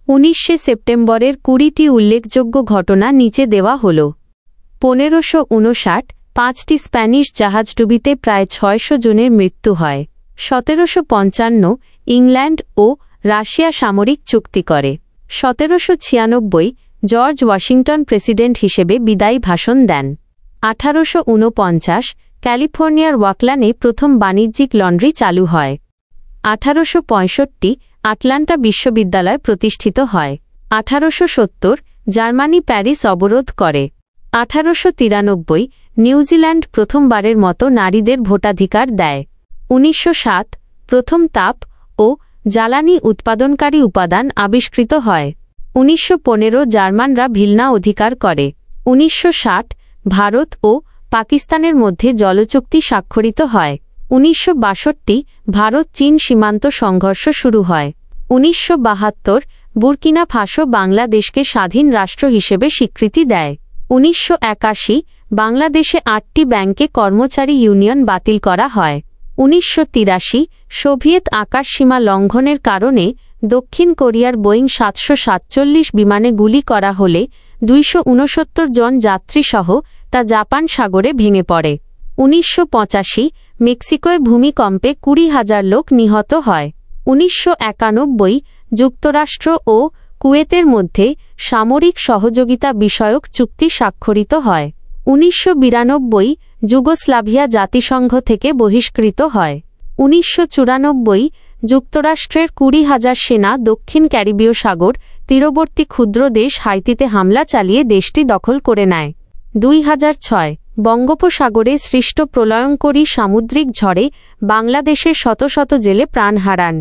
19শে সেপ্টেম্বরের 20টি উল্লেখযোগ্য ঘটনা নিচে দেওয়া হল। 1559 5টি স্প্যানিশ জাহাজডুবিতে প্রায় 600 জনের মৃত্যু হয়। 1755 ইংল্যান্ড ও রাশিয়া সামরিক চুক্তি করে। 1796 জর্জ ওয়াশিংটন প্রেসিডেন্ট হিসেবে বিদায়ী ভাষণ দেন। 1849 ক্যালিফোর্নিয়ার ওয়াকল্যান্ডে প্রথম বাণিজ্যিক লন্ড্রি চালু হয়। 1865 আটলান্টা বিশ্ববিদ্যালয় প্রতিষ্ঠিত হয়। 1870 জার্মানি প্যারিস অবরোধ করে। 1893 নিউজিল্যান্ড প্রথমবারের মতো নারীদের ভোটাধিকার দেয়। 1907 প্রথম তাপ ও জ্বালানি উৎপাদনকারী উপাদান আবিষ্কৃত হয়। 1915 জার্মানরা ভিলনা অধিকার করে। 1960 ভারত ও পাকিস্তানের মধ্যে জলচুক্তি স্বাক্ষরিত হয়। 1962 ভারত চীন সীমান্ত সংঘর্ষ শুরু হয়। 1972 বুর্কিনা ফাসো বাংলাদেশকে স্বাধীন রাষ্ট্র হিসেবে স্বীকৃতি দেয়। 1981 বাংলাদেশে 8টি ব্যাংকে কর্মচারী ইউনিয়ন বাতিল করা হয়। 1983 সোভিয়েত আকাশসীমা লঙ্ঘনের কারণে দক্ষিণ কোরিয়ার বোয়িং 747 বিমানে গুলি করা হলে 269 জন যাত্রীসহ তা জাপান সাগরে ভেঙে পড়ে। 1985 মেক্সিকোয় ভূমিকম্পে 20,000 লোক নিহত হয়। 1991 যুক্তরাষ্ট্র ও কুয়েতের মধ্যে সামরিক সহযোগিতা বিষয়ক চুক্তি স্বাক্ষরিত হয়। 1992 যুগোস্লাভিয়া জাতিসংঘ থেকে বহিষ্কৃত হয়। 1994 যুক্তরাষ্ট্রের 20,000 সেনা দক্ষিণ ক্যারিবীয় সাগর তীরবর্তী ক্ষুদ্র দেশ হাইতিতে হামলা চালিয়ে দেশটি দখল করে নেয়। 2006 বঙ্গোপসাগরে সৃষ্ট প্রলয়ঙ্করী সামুদ্রিক ঝড়ে বাংলাদেশের শত শত জেলে প্রাণ হারান।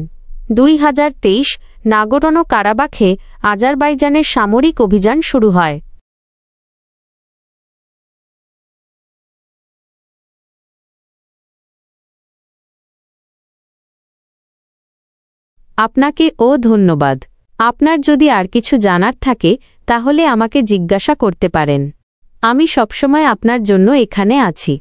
2023 নাগোর্নো কারাবাখে আজারবাইজানের সামরিক অভিযান শুরু হয়। আপনাকে ধন্যবাদ। আপনার যদি আর কিছু জানার থাকে তাহলে আমাকে জিজ্ঞাসা করতে পারেন। আমি সবসময় আপনার জন্য এখানে আছি।